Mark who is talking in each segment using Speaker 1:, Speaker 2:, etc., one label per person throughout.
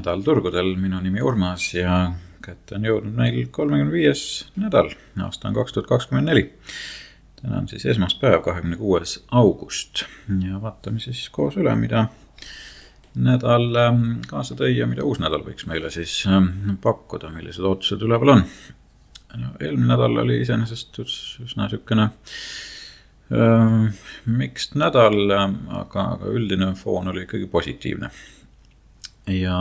Speaker 1: nädal turgudel, minu nimi Urmas ja kätte on jõudnud meil 35. nädal, aasta on 2024. Täna on siis esmaspäev, 26. august ja vaatame siis koos üle, mida nädal kaasa tõi ja mida uus nädal võiks meile siis pakkuda, millised ootused üleval on. Eelmine nädal oli iseenesest üsna sükene mixed nädal, aga üldine foon oli ikkagi positiivne. Ja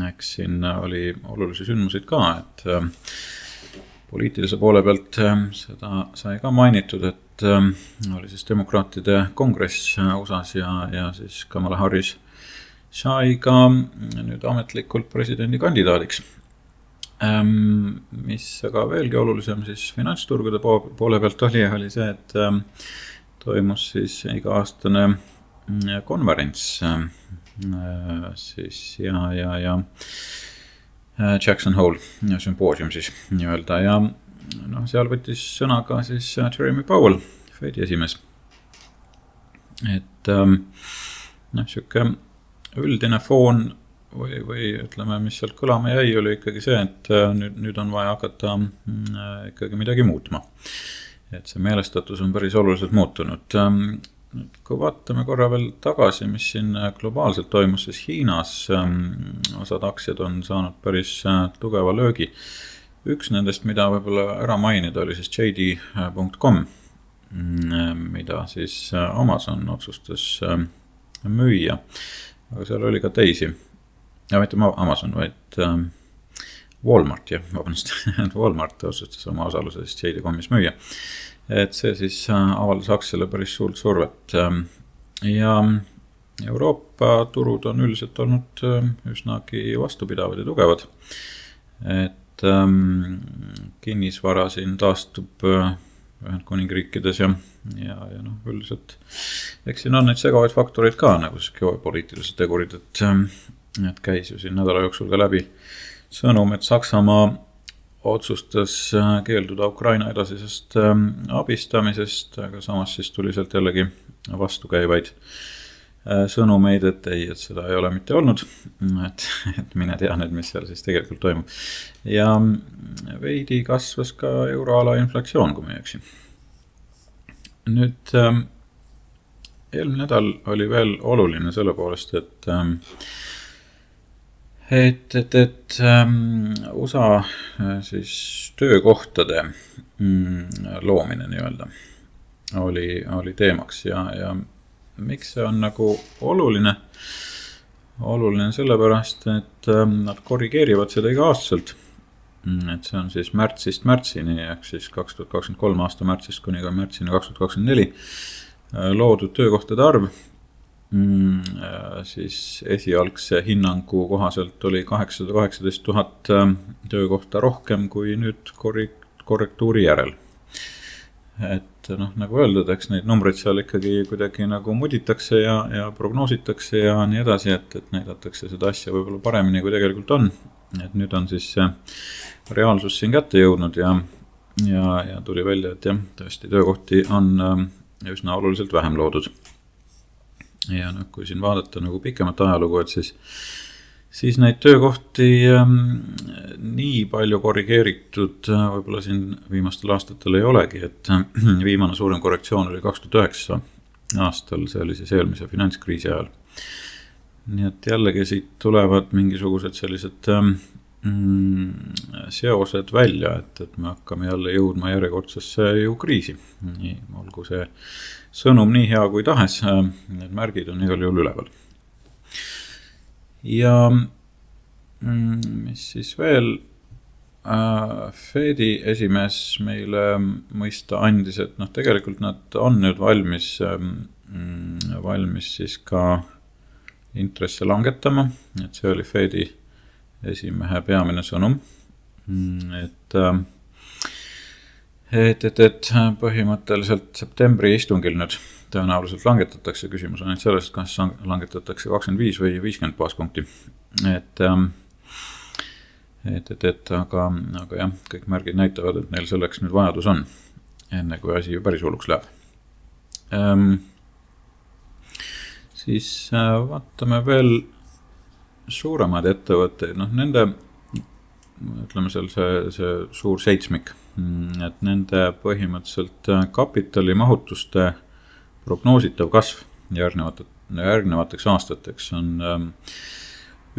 Speaker 1: eks siin oli olulisi sündmuseid ka, et poliitilise poole pealt seda sai ka mainitud, et oli siis demokraatide kongress USAs ja siis Kamala Harris sai ka nüüd ametlikult presidendi kandidaadiks. Mis aga veelgi olulisem siis finantsturgude poole pealt oli see, et toimus siis iga-aastane konverents siis ja Jackson Hole sümpoosium siis nii-öelda ja seal võttis sõna ka siis Jeremy Powell, Fedi esimees. Et siuke üldine foon või ütleme, mis sealt kõlama jäi, oli ikkagi see, et nüüd on vaja hakata ikkagi midagi muutma. Et see meelestatus on päris oluliselt muutunud. Kui vaatame korra veel tagasi, mis siin globaalselt toimus, siis Hiinas osad aktsiad on saanud päris tugeva löögi. Üks nendest, mida võib-olla ära mainida, oli siis JD.com, mida siis Amazon otsustas müüa. Aga seal oli ka teisi. Ja mitte Amazon, vaid Walmart, Walmart otsustas oma osaluse siis JD.comis müüa. Et see siis avaldas aktsiale päris suurt survet. Ja Euroopa turud on üldiselt olnud üsnagi vastupidavad ja tugevad. Et kinnisvara siin taastub Ühendkuningriikides ja üldiselt eks siin on neid segavaid faktoreid ka, nagu geopoliitilised tegurid, et käis ju siin nädala jooksul ka läbi sõnum, et Saksamaa otsustas keelduda Ukraina edasisest abistamisest, aga samas siis tuli sealt jällegi vastukäivaid sõnumeid, et ei, et seda ei ole mitte olnud, et mine tea nüüd, mis seal siis tegelikult toimub. Ja veidi kasvas ka euroala inflatsioon, kui ma ei eksi. Nüüd eelmine nädal oli veel oluline selle poolest, et USA siis töökohtade loomine nii-öelda oli teemaks ja miks see on nagu oluline? Oluline sellepärast, et nad korrigeerivad seda iga-aastaselt. Et see on siis märtsist märtsini, ehk siis 2023 aasta märtsist kuni ka märtsini 2024 loodud töökohtade arv. Siis esialgse hinnangu kohaselt oli 818 000 töökohta rohkem kui nüüd korrektuuri järel. Et nagu öeldud, eks neid numbreid seal ikkagi kuidagi nagu muditakse ja prognoositakse ja nii edasi, et näidatakse seda asja võib-olla paremini kui tegelikult on. Et nüüd on siis reaalsus siin kätte jõudnud ja tuli välja, et jah, tõesti töökohti on üsna oluliselt vähem loodud. Ja kui siin vaadata nagu pikemat ajalugu, et siis neid töökohti nii palju korrigeeritud võib-olla siin viimastel aastatel ei olegi, et viimane suurem korrektsioon oli 2009 aastal, see oli siis eelmise finantskriisi ajal. Nii et jällegi siit tulevad mingisugused sellised seosed välja, et me hakkame jälle jõudma järjekordsesse ju kriisi. Nii, olgu see sõnum nii hea kui tahes, need märgid on igal juhul üleval. Ja mis siis veel Fedi esimees meile mõista andis, et tegelikult nad on nüüd valmis siis ka intresse langetama, et see oli Fedi esimehe peamine sõnum, et põhimõtteliselt septembri istungil nüüd tõenäoliselt langetatakse, küsimus on sellest, kas langetatakse 25 või 50 baaspunkti, aga jah, kõik märgid näitavad, et neil selleks nüüd vajadus on, enne kui asi päris hulluks läheb. Siis vaatame veel suuremaid ettevõtteid, nende, ütleme seal see suur seitsmik, et nende põhimõtteliselt kapitalimahutuste prognoositav kasv järgnevateks aastateks on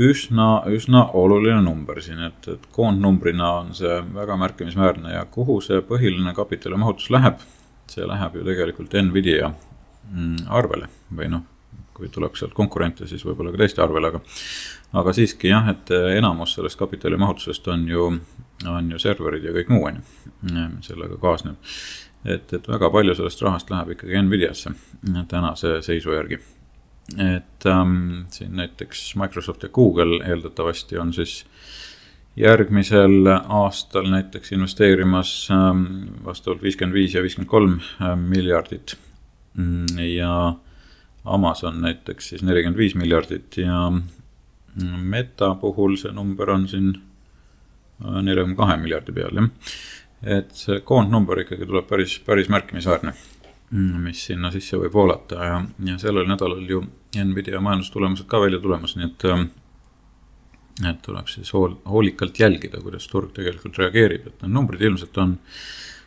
Speaker 1: üsna oluline number siin, et koondnumbrina on see väga märkimisväärne ja kuhu see põhiline kapitalimahutus läheb, see läheb ju tegelikult Nvidia arvele või kui tuleb sealt konkurente, siis võib-olla ka teiste arvele, aga siiski jah, et enamus sellest kapitalimahutusest on ju serverid ja kõik muu sellega kaasneb. Et väga palju sellest rahast läheb ikkagi Nvidiasse tänase seisu järgi. Et siin näiteks Microsoft ja Google eeldatavasti on siis järgmisel aastal näiteks investeerimas vastavalt 55 ja 53 miljardit ja Amazon näiteks siis 45 miljardit ja Meta puhul see number on siin 42 miljardi peal. Ja. Et see koondnumber ikkagi tuleb päris märkimisväärne, mis sinna sisse võib voolata ja sellel nädalal ju Nvidia majandustulemused ka välja tulemas, nii et tuleb siis hoolikalt jälgida, kuidas turg tegelikult reageerib, et need numbrid ilmselt on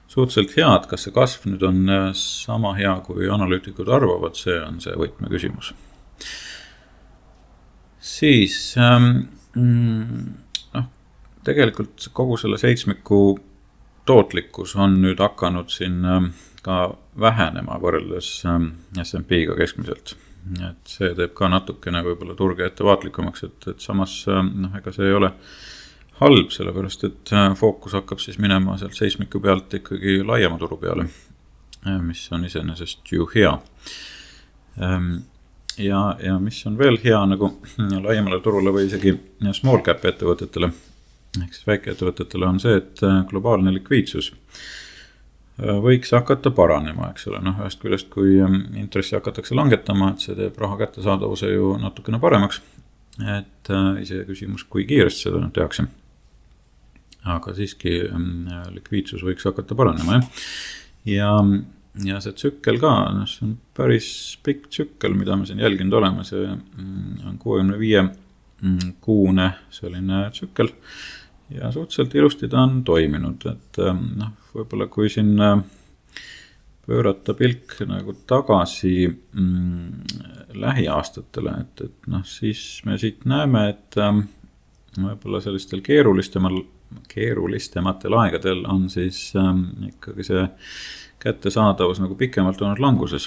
Speaker 1: suhteliselt head, kas see kasv nüüd on sama hea, kui analüütikud arvavad, see on see võtmeküsimus. Siis tegelikult kogu selle seitsmiku tootlikkus on nüüd hakanud siin ka vähenema võrreldes S&P-ga keskmiselt. Et see teeb ka natukene võib-olla turge ettevaatlikumaks, et samas ega see ei ole halb, sellepärast et fookus hakkab siis minema sealt seismiku pealt ikkagi laiema turu peale, mis on iseenesest ju hea. Ja mis on veel hea nagu laiemale turule või isegi small cap ettevõtetele, ehk siis väikeettevõtetele on see, et globaalne likviidsus võiks hakata paranema, eks ole, ühest küljest, kui intressi hakatakse langetama, et see teeb raha kättesaadavuse ju natukene paremaks, et ise küsimus, kui kiiresti seda tehakse. Aga siiski likviidsus võiks hakata paranema, ja see tsükkel ka, see on päris pikk tsükkel, mida me siin jälginud oleme, see on 65 kuune selline tsükkel ja suhteliselt ilusti ta on toiminud, et võib-olla kui siin pöörata pilk nagu tagasi lähiaastatele, et siis me siit näeme, et võib-olla sellistel keerulistematel aegadel on siis ikkagi see kättesaadavus nagu pikemalt olnud languses,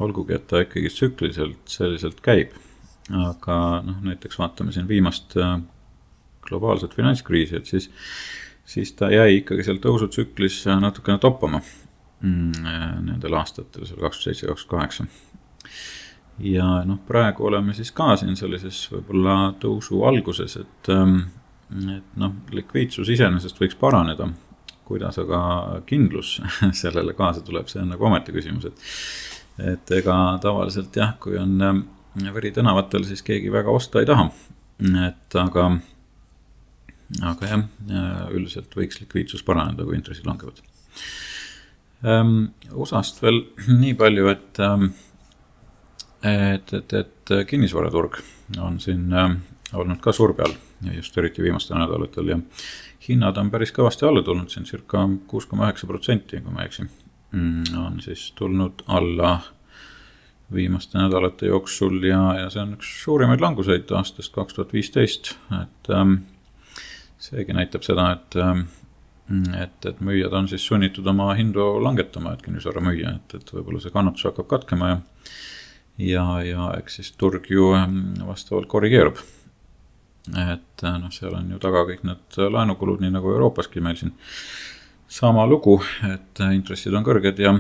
Speaker 1: olgugi, et ta ikkagi tsükliliselt selliselt käib, aga näiteks vaatame siin viimast globaalset finantskriisi, et siis ta jäi ikkagi seal tõusutsüklis natukene toppama nendel aastatel, seal 2007-2008. Ja praegu oleme siis ka siin sellises võib-olla tõusu alguses, et likviidsus iseenesest võiks paraneda, kuidas aga kindlus sellele kaasa tuleb, see on nagu ometi küsimus, et ega tavaliselt jah, kui on veri tänavatel, siis keegi väga osta ei taha, et aga jah, üldiselt võiks likviidsus paraneda, kui intressid langevad. USA-st veel nii palju, et kinnisvaraturg on siin olnud ka surve all, just eriti viimastel nädalatel, ja hinnad on päris kõvasti alla tulnud, siin circa 6,9%, kui ma eksi, on siis tulnud alla viimaste nädalate jooksul ja see on üks suurimaid languseid aastast 2015, et seegi näitab seda, et müüjad on siis sunnitud oma hindu langetama, et kinnisvara müüa, et võib-olla see kannatus hakkab katkema ja eks siis turg ju vastavalt korrigeerub. Et seal on ju taga kõik need laenukulud, nii nagu Euroopaski meil siin sama lugu, et intressid on kõrged ja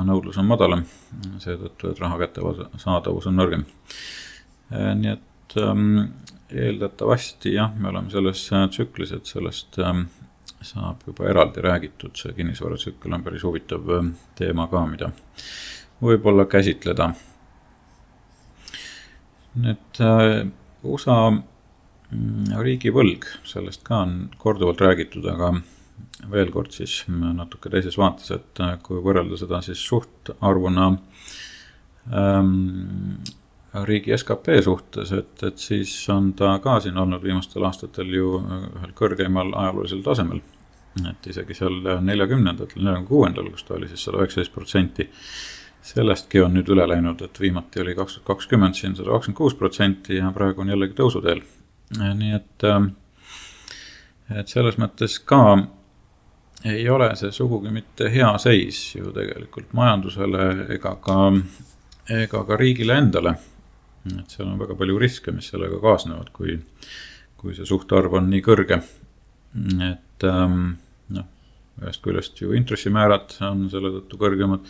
Speaker 1: nõudlus on madalam, seetõttu, et raha kättesaadavus on nõrgem. Nii et eeldatavasti jah, me oleme selles tsüklis, et sellest saab juba eraldi räägitud, see kinnisvaratsükkel on päris huvitav teema ka, mida võib-olla käsitleda. Nüüd USA riigivõlg, sellest ka on korduvalt räägitud, aga veel kord siis natuke teises vaates, et kui võrrelda seda siis suhtarvuna riigi SKP suhtes, et siis on ta ka siin olnud viimastel aastatel ju ühel kõrgeimal ajaloolisel tasemel. Et isegi seal 40-ndatel, 46-ndal, kus ta oli siis 119%. Sellestki on nüüd üle läinud, et viimati oli 2020 siin 126% ja praegu on jällegi tõusuteel. Nii et selles mõttes ka ei ole see sugugi mitte hea seis ju tegelikult majandusele ega ka riigile endale. Et seal on väga palju riske, mis sellega kaasnevad, kui see suhtarv on nii kõrge. Et ühest küljest ju intressimäärad on selle tõttu kõrgemad,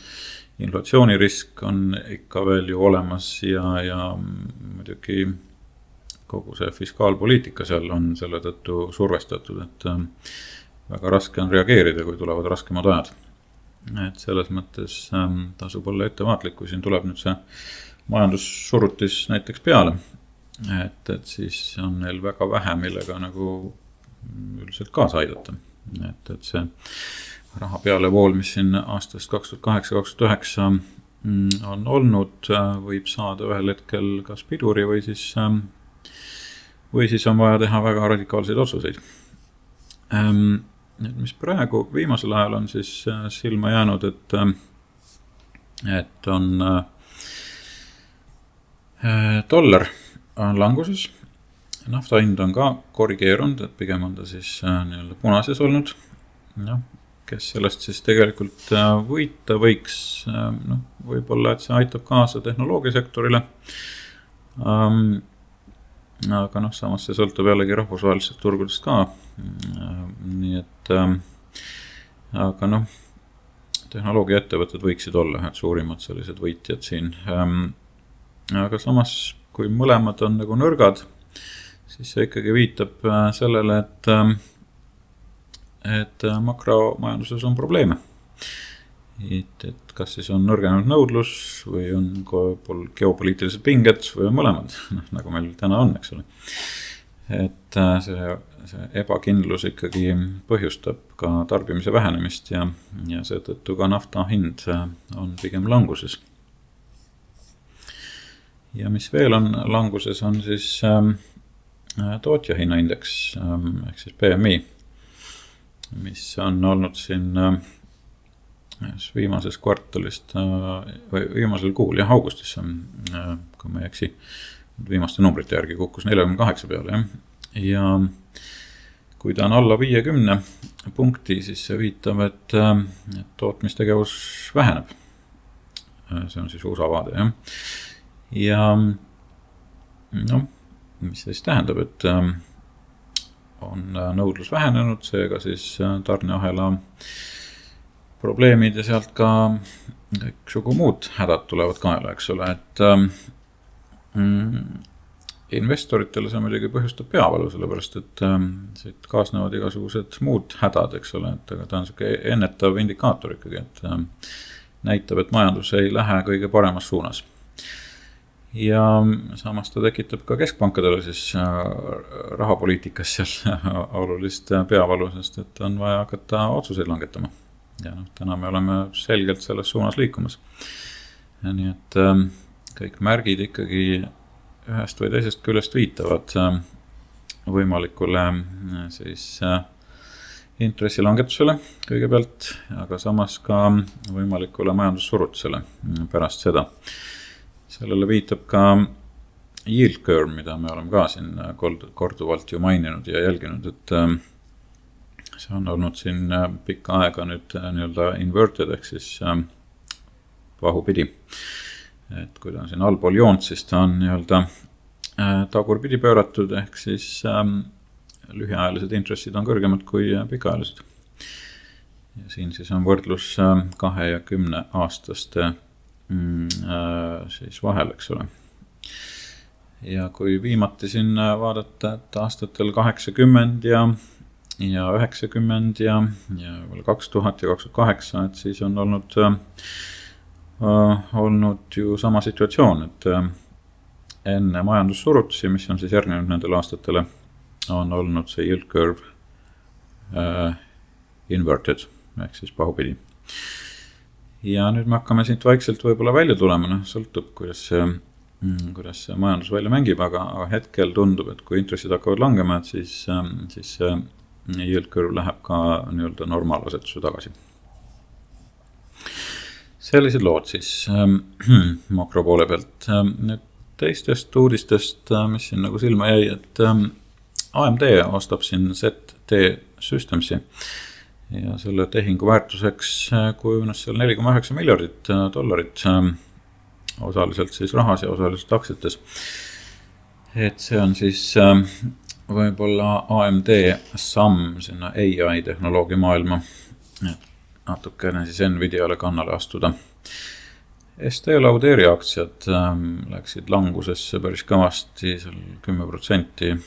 Speaker 1: inflatsioonirisk on ikka veel ju olemas ja muidugi kogu see fiskaalpoliitika seal on selle tõttu survestatud, et väga raske on reageerida, kui tulevad raskemad ajad. Et selles mõttes tasub olla ettevaatlik, kui siin tuleb nüüd see majandussurutis näiteks peale, et siis on neil väga vähe, millega nagu üldiselt kaasa aidata. Et see raha pealevool, mis siin aastast 2008-2009 on olnud, võib saada ühel hetkel kas piduri või siis on vaja teha väga radikaalseid otsuseid. Mis praegu viimasel ajal on siis silma jäänud, et on dollar on languses, nafta hind on ka korrigeerunud, et pigem on ta siis nii-öelda punases olnud. Kes sellest siis tegelikult võita võiks, võib-olla, et see aitab kaasa tehnoloogiasektorile. Aga samas see sõltub jällegi rahvusvahelisest turgudest ka. Nii et aga tehnoloogiaettevõtted võiksid olla suurimad sellised võitjad siin. Aga samas, kui mõlemad on nagu nõrgad, siis see ikkagi viitab sellele, et makromajanduses on probleeme. Et kas siis on nõrgenenud nõudlus või on geopoliitilised pinged või on mõlemad, nagu meil täna on, eks ole. Et see ebakindlus ikkagi põhjustab ka tarbimise vähenemist ja seetõttu ka nafta hind on pigem languses. Ja mis veel on languses, on siis tootjahinnaindeks, ehk siis PMI, mis on olnud siin viimases kvartalist või viimasel kuul ja augustis, kui ma ei eksi, viimaste numbrite järgi kukkus 48 peale. Ja kui ta on alla 50 punkti, siis see viitab, et tootmistegevus väheneb. See on siis USA vaade, jah. Ja mis siis tähendab, et on nõudlus vähenenud, seega siis tarneahela probleemid ja sealt ka kõiksugu muud hädad tulevad kaela, eks ole, et investoritele see muidugi põhjustab peavalu, sellepärast et siit kaasnevad igasugused muud hädad, eks ole, et aga ta on selline ennetav indikaator ikkagi, et näitab, et majandus ei lähe kõige paremas suunas. Ja samas ta tekitab ka keskpankadele siis rahapoliitikas seal olulist peavalu, sest et on vaja hakata otsuseid langetama. Ja täna me oleme selgelt selles suunas liikumas. Nii et kõik märgid ikkagi ühest või teisest küljest viitavad võimalikule siis intressilangetusele kõigepealt, aga samas ka võimalikule majandussurutusele pärast seda. Sellele viitab ka yield curve, mida me oleme ka siin korduvalt ju maininud ja jälginud, et see on olnud siin pikka aega nüüd nii-öelda inverted, ehk siis vahupidi. Et kui ta on siin allpool joont, siis ta on nii-öelda tagurpidi pööratud, ehk siis lühiajalised intressid on kõrgemad kui pikaajalised. Ja siin siis on võrdlus 2 ja 10 aastaste siis vahel, eks ole. Ja kui viimati siin vaadata, et aastatel 80 ja 90 ja 2000 ja 2008, et siis on olnud ju sama situatsioon, et enne majandussurutusi, mis on siis järgnenud nendele aastatele, on olnud see yield curve inverted, ehk siis pahupidi. Ja nüüd me hakkame siit vaikselt võib-olla välja tulema, sõltub, kuidas see kuidas see majandus välja mängib, aga hetkel tundub, et kui intressid hakkavad langema, et siis see yield curve läheb ka nii-öelda normaalasetuse tagasi. Sellised lood siis makro poole pealt. Nüüd teistest uudistest, mis siin nagu silma jäi, et AMD ostab siin ZT Systemsi ja selle tehingu väärtuseks kujunes seal $4,9 miljardit, osaliselt siis rahas ja osaliselt aktsiates. Et see on siis võib-olla AMD samm sinna AI tehnoloogia maailma, natukene siis Nvidiale kannale astuda. ST Lauderi aktsiad läksid langusesse päris kõvasti, seal 10%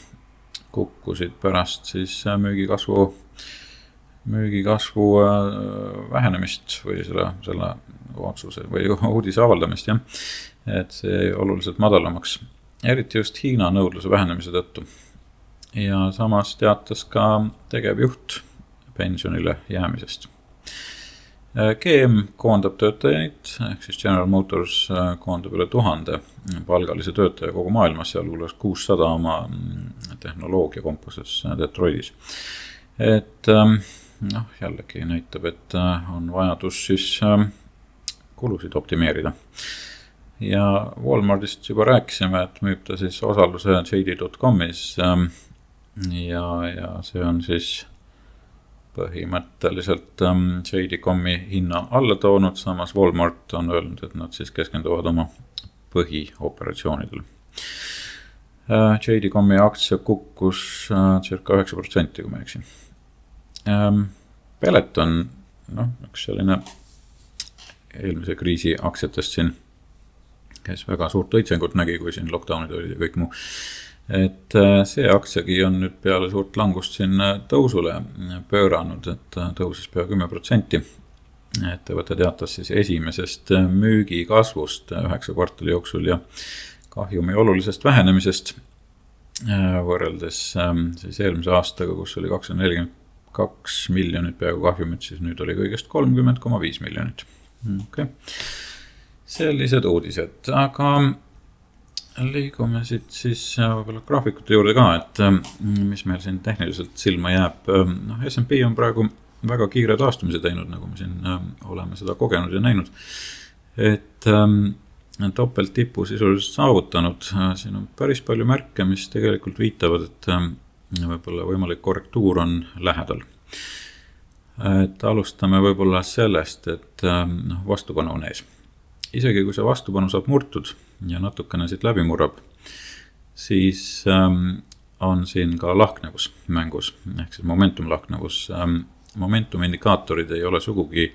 Speaker 1: kukkusid pärast siis müügikasvu vähenemist või selle otsuse või uudise avaldamist, jah. Et see oluliselt madalamaks, eriti just Hiina nõudluse vähenemise tõttu. Ja samas teatas ka tegevjuht pensionile jäämisest. GM koondab töötajaid, ehk siis General Motors koondab üle 1000 palgalise töötaja kogu maailmas, sealhulgas 600 oma tehnoloogia kampuses Detroitis. Et jällegi näitab, et on vajadus siis kulusid optimeerida. Ja Walmartist juba rääkisime, et müüb ta siis osaluse JD.comis ja see on siis põhimõtteliselt JD.comi hinna alla toonud, samas Walmart on öelnud, et nad siis keskenduvad oma põhioperatsioonidele. JD.comi aktsia kukkus circa 9%, kui ma eksin. Peloton, üks selline eelmise kriisi aktsiatest siin, kes väga suurt õitsengut nägi, kui siin lockdownid olid ja kõik muu. Et see aktsiagi on nüüd peale suurt langust siin tõusule pööranud, et tõusis pea 10%. Ettevõte teatas siis esimesest müügi kasvust 9 kvartali jooksul ja kahjumi olulisest vähenemisest võrreldes siis eelmise aastaga, kus oli 242 miljonit peaaegu kahjumit, siis nüüd oli kõigest 30,5 miljonit. Okay. Sellised uudised, aga liigume siit siis võib-olla graafikute juurde ka, et mis meil siin tehniliselt silma jääb. S&P on praegu väga kiire taastumise teinud, nagu me siin oleme seda kogenud ja näinud. Et topelt tipu sisuliselt saavutanud. Siin on päris palju märke, mis tegelikult viitavad, et võib-olla võimalik korrektuur on lähedal. Et alustame võib-olla sellest, et vastupanu on ees. Isegi kui see vastupanu saab murtud ja natukene siit läbi murrab, siis on siin ka lahknevus mängus, ehk siis momentum lahknevus. Momentum indikaatorid ei ole sugugi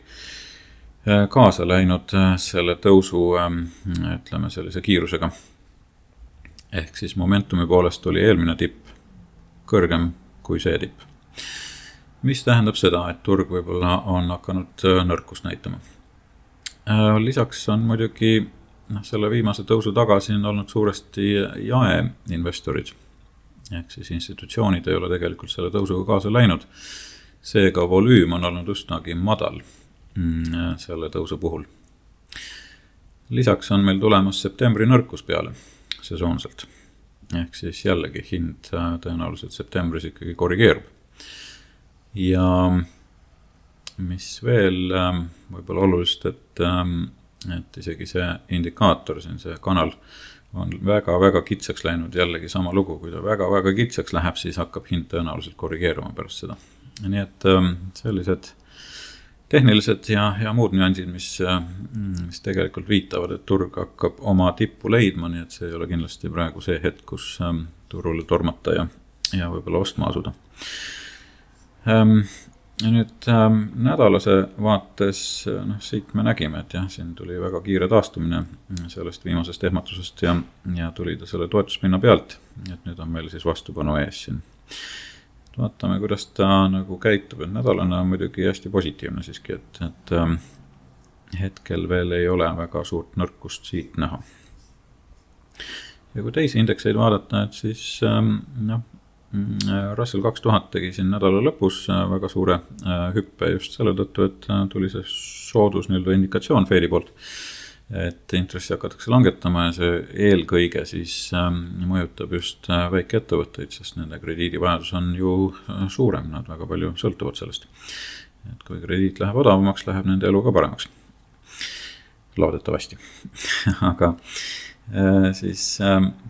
Speaker 1: kaasa läinud selle tõusu, ütleme sellise kiirusega. Ehk siis momentumi poolest oli eelmine tipp kõrgem kui see tipp. Mis tähendab seda, et turg võib-olla on hakanud nõrkust näitama. Lisaks on muidugi selle viimase tõusu tagasi on olnud suuresti jaeinvestorid. Ehk siis institutsioonid ei ole tegelikult selle tõusuga kaasa läinud. Seega volüüm on olnud üsnagi madal selle tõusu puhul. Lisaks on meil tulemas septembri nõrkus peale sesoonselt. Ehk siis jällegi hind tõenäoliselt septembris ikkagi korrigeerub. Ja mis veel võib-olla olulist, et isegi see indikaator, see kanal on väga-väga kitsaks läinud, jällegi sama lugu, kui ta väga-väga kitsaks läheb, siis hakkab hind tõenäoliselt korrigeeruma pärast seda. Nii et sellised tehnilised ja muud nüansid, mis tegelikult viitavad, et turg hakkab oma tippu leidma, nii et see ei ole kindlasti praegu see hetk, kus turule tormata ja võib-olla ostma asuda. Ja nüüd nädalase vaates siit me nägime, et jah, siin tuli väga kiire taastumine sellest viimasest ehmatusest ja tuli ta selle toetuspinna pealt, et nüüd on meil siis vastupanu ees siin. Vaatame, kuidas ta nagu käitub, et nädalane on muidugi hästi positiivne siiski, et hetkel veel ei ole väga suurt nõrkust siit näha. Ja kui teisi indekseid vaadata, et siis Russell 2000 tegi siin nädala lõpus väga suure hüppe just selle tõttu, et tuli see soodus indikatsioon Fedi poolt. et intressi hakatakse langetama ja see eelkõige siis mõjutab just väikeettevõtteid, sest nende krediidivajadus on ju suurem, nad väga palju sõltuvad sellest. Et kui krediit läheb odavamaks, läheb nende elu ka paremaks. Loodetavasti. Aga siis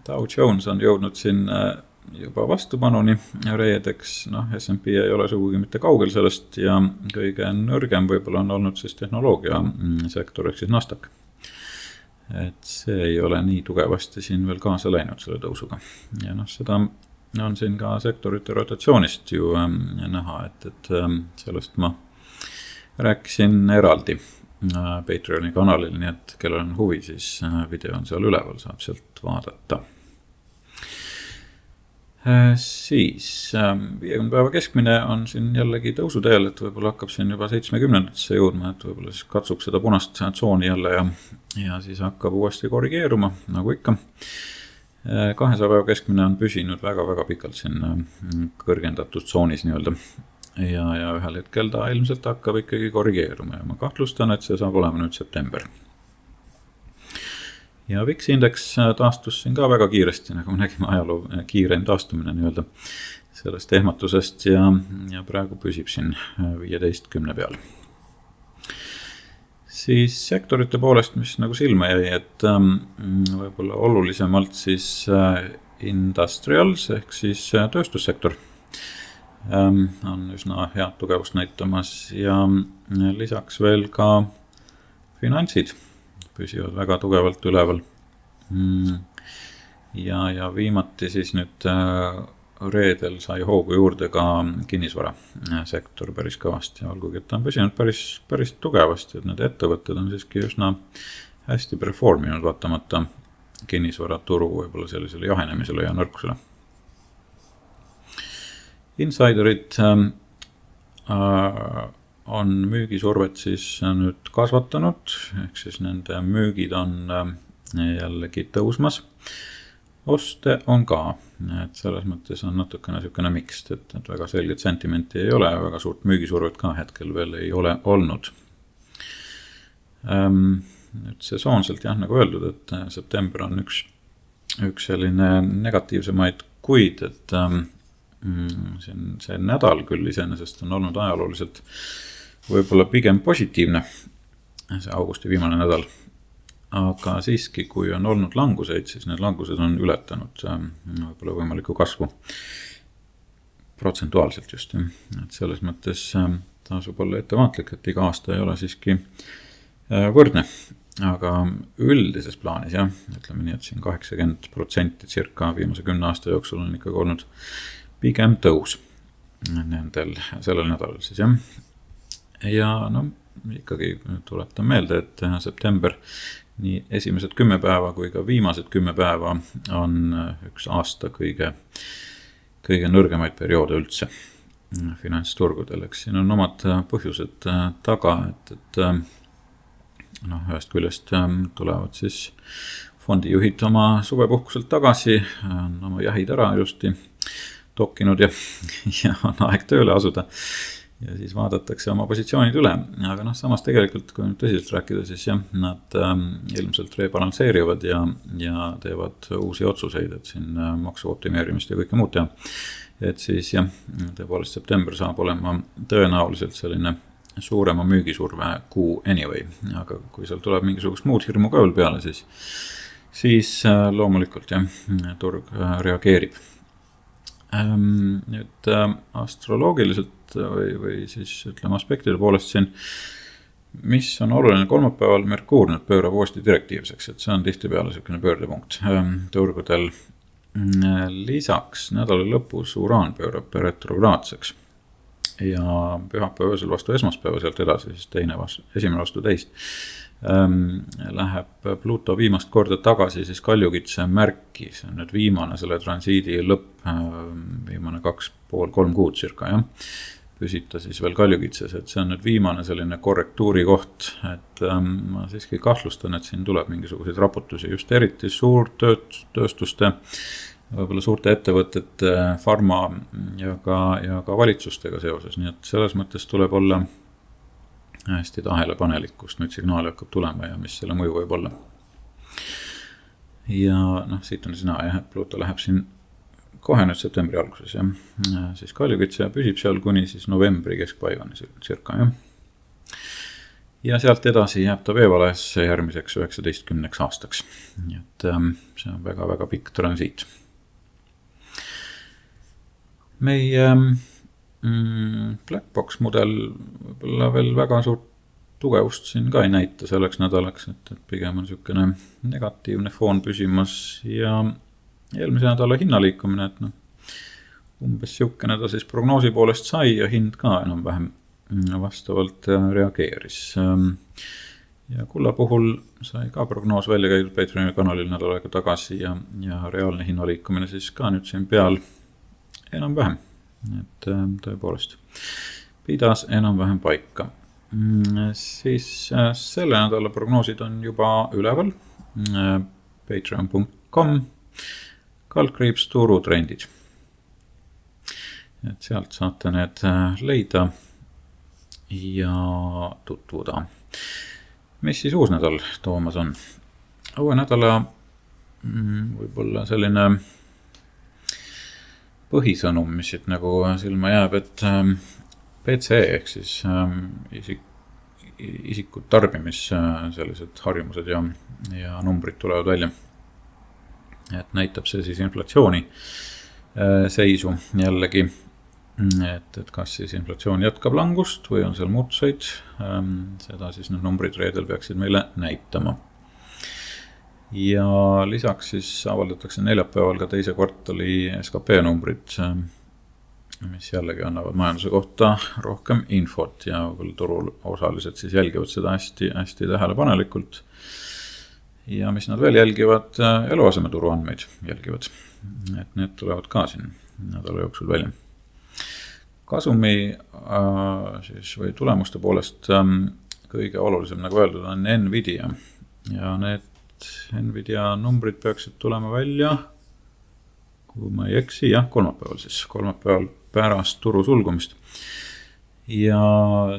Speaker 1: Dow Jones on jõudnud siin juba vastupanuni reedeks, S&P ei ole sugugi mitte kaugel sellest ja kõige nõrgem võib-olla on olnud siis tehnoloogia sektor ehk siis Nasdaq. Et see ei ole nii tugevasti siin veel kaasa läinud selle tõusuga. Ja seda on siin ka sektorite rotatsioonist ju näha, et sellest ma rääkisin eraldi Patreoni kanalil, nii et kellel on huvi, siis video on seal üleval, saab sealt vaadata. Siis 50 päeva keskmine on siin jällegi tõusuteel, et võib-olla hakkab siin juba 70-ndatesse jõudma, et võib-olla siis katsuks seda punast tsooni jälle ja siis hakkab uuesti korrigeeruma, nagu ikka. 200 päeva keskmine on püsinud väga-väga pikalt siin kõrgendatud tsoonis nii-öelda. Ja ühel hetkel ta ilmselt hakkab ikkagi korrigeeruma ja ma kahtlustan, et see saab olema nüüd september. Ja VIX indeks taastus siin ka väga kiiresti, nagu me nägime ajaloo kiireim taastumine nii-öelda sellest ehmatusest ja praegu püsib siin 15 peal. Siis sektorite poolest, mis nagu silma jäi, et võib-olla olulisemalt siis industrials ehk siis tööstussektor on üsna head tugevust näitamas ja lisaks veel ka finantsid püsivad väga tugevalt üleval. Ja viimati siis nüüd reedel sai hoogu juurde ka kinnisvara sektor päris kõvasti, olgugi et ta on püsinud päris tugevasti, et need ettevõtted on siiski üsna hästi performinud vaatamata kinnisvara turu võib-olla sellisele jahenemisele ja nõrkusele. Insiderid on müügisurvet siis nüüd kasvatanud, ehk siis nende müügid on jällegi tõusmas. Oste on ka, et selles mõttes on natukene mixed, et väga selget sentimenti ei ole, väga suurt müügisurvet ka hetkel veel ei ole olnud. Nüüd sesoonselt nagu öeldud, et september on üks selline negatiivsemaid kuid, et see nädal küll iseenesest on olnud ajalooliselt võib-olla pigem positiivne, see augusti viimane nädal, aga siiski, kui on olnud languseid, siis need langused on ületanud võib-olla võimalikku kasvu protsentuaalselt just. Et selles mõttes tasub olla ettevaatlik, et iga aasta ei ole siiski võrdne, aga üldises plaanis ütleme nii, et siin 80% circa viimase 10 aasta jooksul on ikkagi olnud pigem tõus sellel nädalal siis ja ikkagi tuletan meelde, et september nii esimesed 10 päeva kui ka viimased 10 päeva on üks aasta kõige nõrgemaid perioode üldse finantsturgudel, eks siin on omad põhjused taga, et ühest küljest tulevad siis fondijuhid oma suvepuhkuselt tagasi, on oma jahid ära ilusti tokkinud ja on aeg tööle asuda ja siis vaadatakse oma positsioonid üle, aga samas tegelikult, kui nüüd tõsiselt rääkida, siis nad ilmselt rebalansseerivad ja teevad uusi otsuseid, et siin maksu optimeerimist ja kõike muud teha. Et siis tõepoolest september saab olema tõenäoliselt selline suurema müügisurve kuu anyway, aga kui seal tuleb mingisugust muud hirmu ka veel peale, siis loomulikult turg reageerib. Nüüd astroloogiliselt või siis ütleme aspektide poolest siin, mis on oluline kolmapäeval, Merkuur nüüd pöörab uuesti direktiivseks, et see on tihti peale selline pöördepunkt turgudel. Lisaks nädala lõpus Uraan pöörab retrograadseks ja pühapäeva öösel vastu esmaspäeva sealt edasi, siis esimene vastu teist. Läheb Pluto viimast korda tagasi siis Kaljukitse märki, see on nüüd viimane selle transiidi lõpp, viimane 2,5-3 kuud circa, püsita siis veel Kaljukitses, et see on nüüd viimane selline korrektuuri koht, et ma siiski kahtlustan, et siin tuleb mingisuguseid raputusi, just eriti suurtööstuste, võib-olla suurte ettevõtete, farma ja ka valitsustega seoses, nii et selles mõttes tuleb olla hästi tähelepanelik, kust nüüd signaali hakkab tulema ja mis selle mõju võib olla. Ja siit on sina jah, et Pluto läheb siin kohe nüüd septembri alguses ja siis Kaljukitse ja püsib seal kuni siis novembri keskpaigani circa jah. Ja sealt edasi jääb ta veevalaesse järgmiseks 19 aastaks. Nii et see on väga-väga pikk transiit. Meie Blackbox mudel võib-olla veel väga suurt tugevust siin ka ei näita selleks nädalaks, et pigem on niisugune negatiivne foon püsimas ja eelmise nädala hinnaliikumine, et umbes niisugune ta siis prognoosi poolest sai ja hind ka enam-vähem vastavalt reageeris. Ja kulla puhul sai ka prognoos välja käidud Patreoni kanalil nädal aega tagasi ja reaalne hinnaliikumine siis ka nüüd siin peal enam-vähem. Et tõepoolest pidas enam-vähem paika. Siis selle nädala prognoosid on juba üleval patreon.com / turutrendid. Et sealt saate need leida ja tutvuda. Mis siis uus nädal toomas on? Uue nädala võib-olla selline põhisõnum, mis siit nagu silma jääb, et PCE ehk siis isikud tarbimis sellised harjumused ja numbrid tulevad välja. Et näitab see siis inflatsiooni seisu jällegi, et kas siis inflatsioon jätkab langust või on seal muutuseid, seda siis need numbrid reedel peaksid meile näitama. Ja lisaks siis avaldatakse neljapäeval ka teise kvartali SKP numbrid, mis jällegi annavad majanduse kohta rohkem infot ja turul osalised siis jälgivad seda hästi tähelepanelikult. Ja mis nad veel jälgivad, eluasemeturu andmeid jälgivad, et need tulevad ka siin nädala jooksul välja. Kasumi siis või tulemuste poolest kõige olulisem, nagu öeldud, on Nvidia ja need Nvidia numbrid peaksid tulema välja, kui ma ei eksi, kolmapäeval pärast turu sulgumist. Ja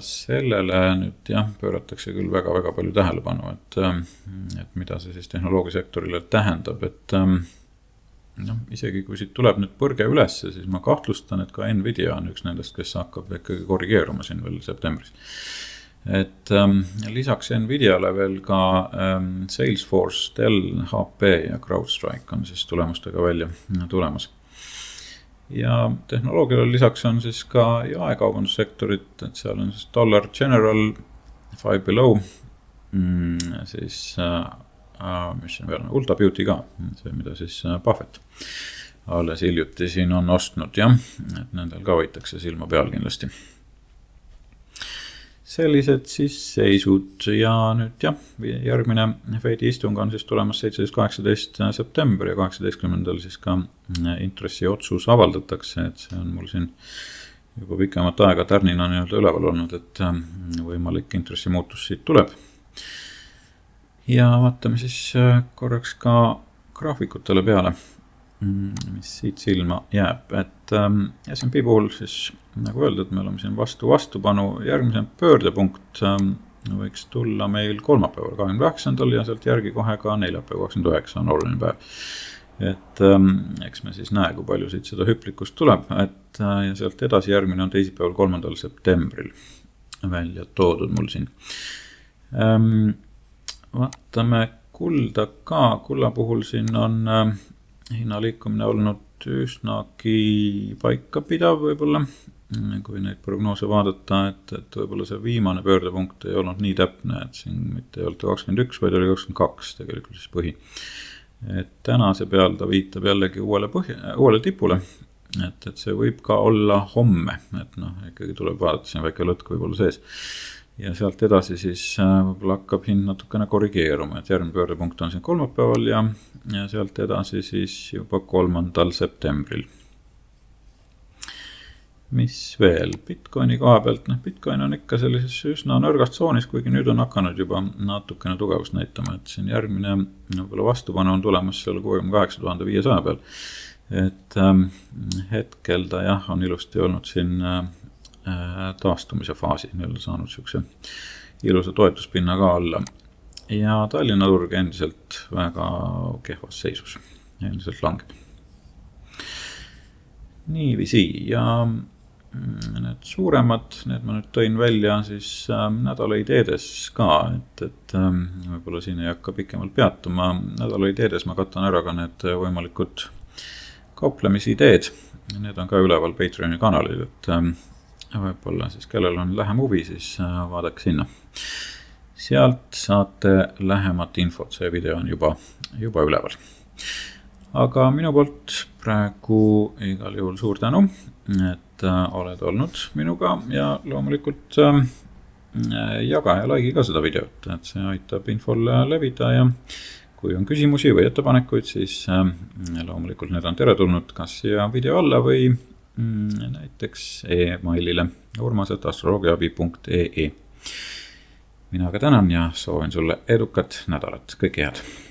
Speaker 1: sellele nüüd pööratakse küll väga-väga palju tähelepanu, et mida see siis tehnoloogiasektorile tähendab, et isegi kui siit tuleb nüüd põrge ülesse, siis ma kahtlustan, et ka Nvidia on üks nendest, kes hakkab ikkagi korrigeeruma siin veel septembris. Et lisaks Nvidiale veel ka Salesforce, Dell, HP ja CrowdStrike on siis tulemustega välja tulemas. Ja tehnoloogiale lisaks on siis ka jaekaubandussektorit, et seal on siis Dollar General, Five Below, siis mis on veel, Ulta Beauty ka, see mida siis Buffett alles hiljuti siin on ostnud, et nendel ka võitakse silma peal kindlasti. Sellised siis seisud ja nüüd järgmine Fedi istung on siis tulemas 17-18 september ja 18. siis ka intressi otsus avaldatakse, et see on mul siin juba pikemat aega tärnina üleval olnud, et võimalik intressi muutus siit tuleb. Ja vaatame siis korraks ka graafikutele peale, mis siit silma jääb, et S&P puhul siis nagu öeldud, me oleme siin vastupanu, järgmise pöördepunkt võiks tulla meil kolmapäeval 29. ja sealt järgi kohe ka neljapäev 29 on oluline päev. Et eks me siis näe, kui palju siit seda hüplikust tuleb, et ja sealt edasi järgmine on teisipäeval 3. septembril välja toodud mul siin. Vaatame kulda ka, kulla puhul siin on hinnaliikumine olnud üsnagi paika pidav võib-olla, kui neid prognoose vaadata, et võib-olla see viimane pöördepunkt ei olnud nii täpne, et siin mitte ei olnud 21, vaid oli 22 tegelikult siis põhi. Et tänase peal ta viitab jällegi uuele tipule, et see võib ka olla homme, et ikkagi tuleb vaadata, siin väike lõtk võib olla sees. Ja sealt edasi siis võib-olla hakkab hind natukene korrigeeruma, et järgmine pöördepunkt on siin kolmapäeval ja sealt edasi siis juba 3. septembril. Mis veel? Bitcoini koha pealt, Bitcoin on ikka sellises üsna nõrgas tsoonis, kuigi nüüd on hakanud juba natukene tugevust näitama, et siin järgmine vastupanu on tulemas seal 68 500 peal. Et hetkel ta on ilusti olnud siin taastumise faasi, nii-öelda saanud siukse ilusa toetuspinna ka alla. Ja Tallinna turg endiselt väga kehvas seisus, endiselt langeb. Niiviisi ja need suuremad, need ma nüüd tõin välja siis nädala ideedes ka, et võib-olla siin ei hakka pikemalt peatuma. Nädala ideedes ma katan ära ka need võimalikud kauplemisideed. Need on ka üleval Patreoni kanalil, et võib-olla siis kellel on lähem huvi, siis vaadake sinna. Sealt saate lähemat infot, see video on juba üleval. Aga minu poolt praegu igal juhul suur tänu, et oled olnud minuga ja loomulikult jaga ja like'i ka seda videot, et see aitab infol levida ja kui on küsimusi või ettepanekuid, siis loomulikult need on teretulnud kas siia video alla või näiteks e-mailile urmas@astroloogiaabi.ee. Mina ka tänan ja soovin sulle edukat nädalat, kõike head!